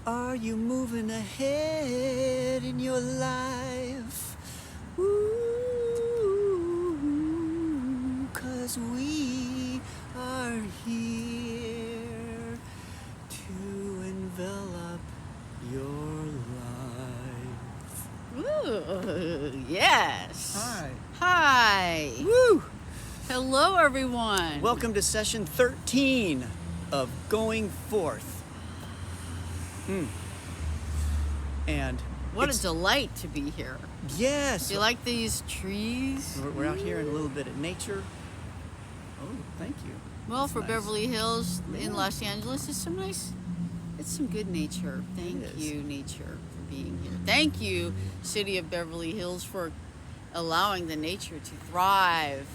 Are you moving ahead in your life? Ooh, 'cause we are here to envelop your life. Ooh, yes. Hi. Hi. Woo! Hello, everyone. Welcome to session 13 of Going Forth. And what a delight to be here. yes, Do you like these trees? we're out here in a little bit of nature. Oh, thank you. Well, That's for nice. Beverly Hills Yeah. in Los Angeles, it's some good nature. Thank It is. you, nature, for being here. Thank you, City of Beverly Hills, for allowing the nature to thrive.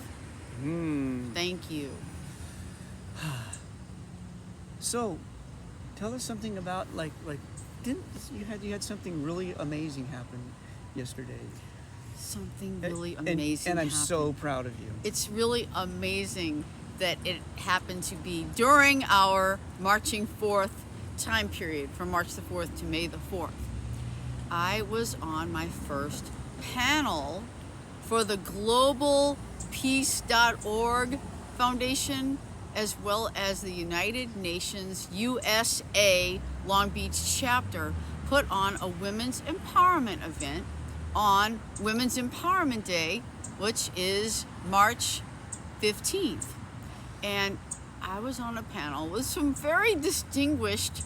Thank you. So, tell us something about didn't you had something really amazing happen yesterday? Something really And- amazing And I'm happened. so proud of you. It's really amazing that it happened to be during our marching forth time period from March the 4th to May the 4th. I was on my first panel for the Global Peace.org Foundation, as well as the United Nations USA Long Beach chapter, put on a women's empowerment event on Women's Empowerment Day, which is March 15th. And I was on a panel with some very distinguished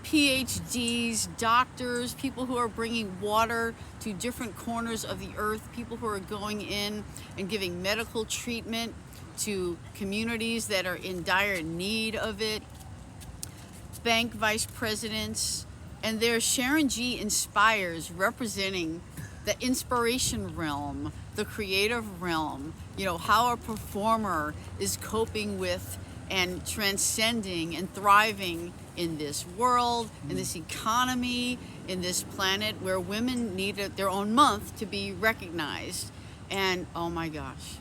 PhDs, doctors, people who are bringing water to different corners of the earth, people who are going in and giving medical treatment to communities that are in dire need of it, bank vice presidents, and there's Sharon G Inspires, representing the inspiration realm, the creative realm, how a performer is coping with and transcending and thriving in this world, in this economy, in this planet where women need their own month to be recognized. And oh my gosh,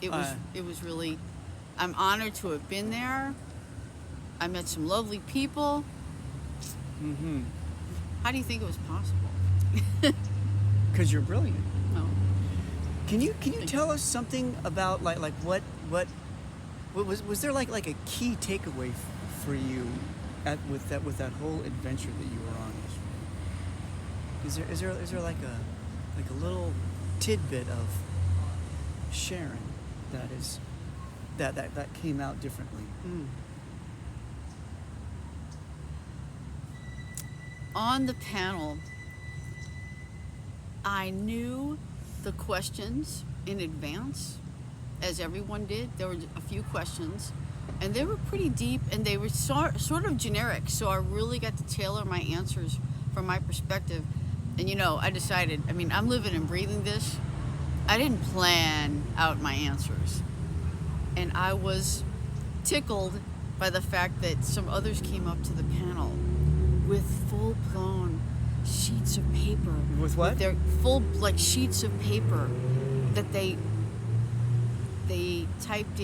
it was really, I'm honored to have been there. I met some lovely people. How do you think it was possible? Because you're brilliant. No. Can you tell us something about what was there like a key takeaway for you with that whole adventure that you were on? Is there like a little tidbit of Sharon that came out differently? On the panel, I knew the questions in advance, as everyone did. There were a few questions, and they were pretty deep, and they were sort of generic, so I really got to tailor my answers from my perspective. And I decided, I'm living and breathing this. I didn't plan out my answers, and I was tickled by the fact that some others came up to the panel with full-blown sheets of paper. With what? With their full, sheets of paper that they typed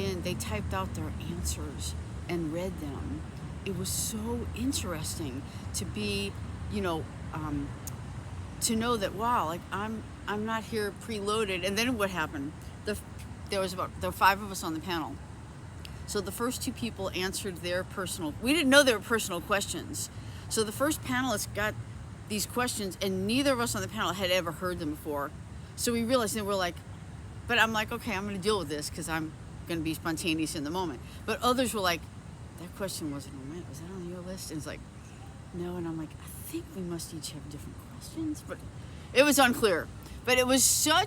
out their answers and read them. It was so interesting to be, to know that, wow, I'm not here preloaded. And then what happened? There were 5 of us on the panel. So the first 2 people answered we didn't know they were personal questions. So the first panelist got these questions, and neither of us on the panel had ever heard them before. So we realized, and we're like, but I'm like, okay, I'm going to deal with this because I'm going to be spontaneous in the moment. But others were like, that question wasn't on my, was that on your list? And it's like, no. And I'm like, I think we must each have different questions. But it was unclear. But it was so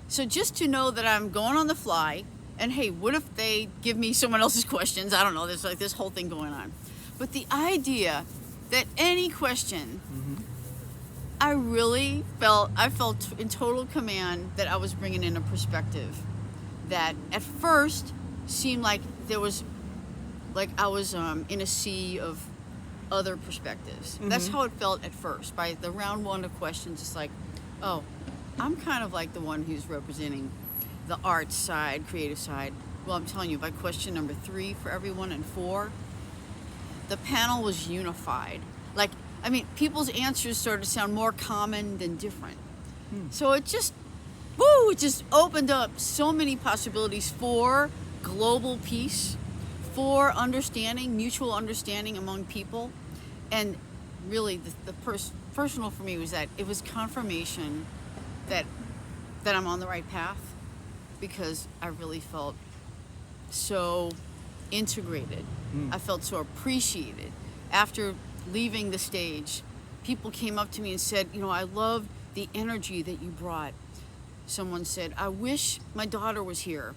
just to know that I'm going on the fly, and hey, what if they give me someone else's questions? I don't know. There's this whole thing going on. But the idea that any question, I felt in total command that I was bringing in a perspective that at first seemed like there was, I was in a sea of other perspectives. That's how it felt at first. By the round 1 of questions, it's like, oh, I'm kind of like the one who's representing the art side, creative side. Well, I'm telling you, by question number 3 for everyone and 4, the panel was unified Like, I mean, people's answers started to sound more common than different. So it just, woo, it just opened up so many possibilities for global peace, for understanding, mutual understanding among people. And really, the personal for me was that it was confirmation that I'm on the right path, because I really felt so integrated. I felt so appreciated. After leaving the stage, people came up to me and said, you know, I loved the energy that you brought. Someone said, I wish my daughter was here,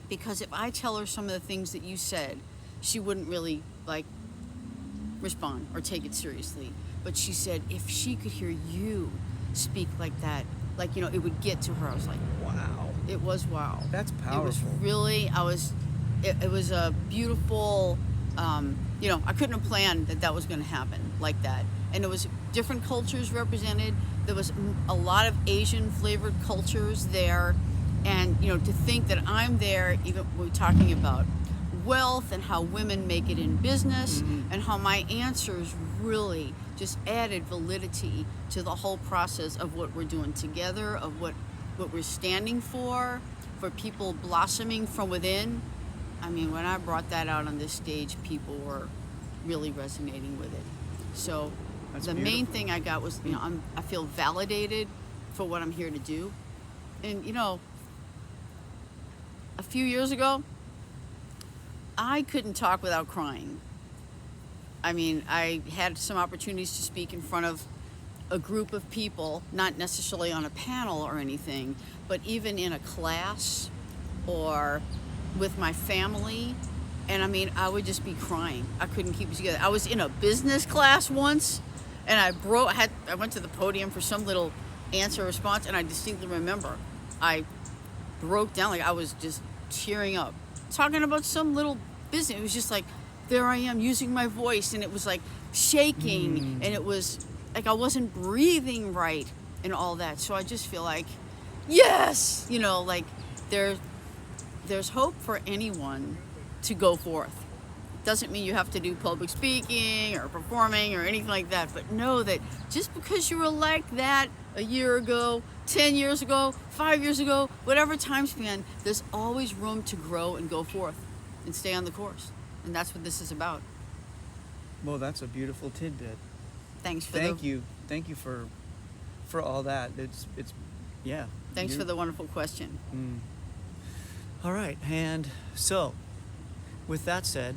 because if I tell her some of the things that you said, she wouldn't really like respond or take it seriously. But she said, if she could hear you speak like that, like, you know, it would get to her. I was like, Wow. it was wow. That's powerful. It was really, it was a beautiful, you know, I couldn't have planned that was going to happen like that. And it was different cultures represented. There was a lot of Asian flavored cultures there. And, you know, to think that I'm there, even we're talking about wealth and how women make it in business, and how my answers really just added validity to the whole process of what we're doing together, of what we're standing for people blossoming from within. I mean, when I brought that out on this stage, people were really resonating with it. So That's the beautiful. main thing I got was, you know, I feel validated for what I'm here to do. And, you know, a few years ago, I couldn't talk without crying. I mean, I had some opportunities to speak in front of a group of people, not necessarily on a panel or anything, but even in a class or with my family. And I mean, I would just be crying. I couldn't keep it together. I was in a business class once, and I went to the podium for some little answer response, and I distinctly remember I broke down, like I was just tearing up, talking about some little business. It was just like, there I am using my voice, and it was like shaking, and it was like I wasn't breathing right and all that. So I just feel like, yes, you know, like there's hope for anyone to go forth. Doesn't mean you have to do public speaking or performing or anything like that, but know that just because you were like that a year ago, 10 years ago, 5 years ago, whatever time span, there's always room to grow and go forth and stay on the course. And that's what this is about. Well, that's a beautiful tidbit. Thanks for Thank you for all that. It's yeah. Thanks for the wonderful question. All right, and so with that said,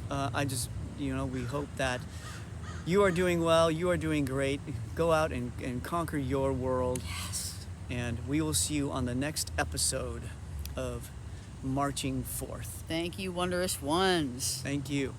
I just, you know, we hope that you are doing well, you are doing great. Go out and conquer your world. Yes. And we will see you on the next episode of Marching Forth. Thank you, wondrous ones. Thank you.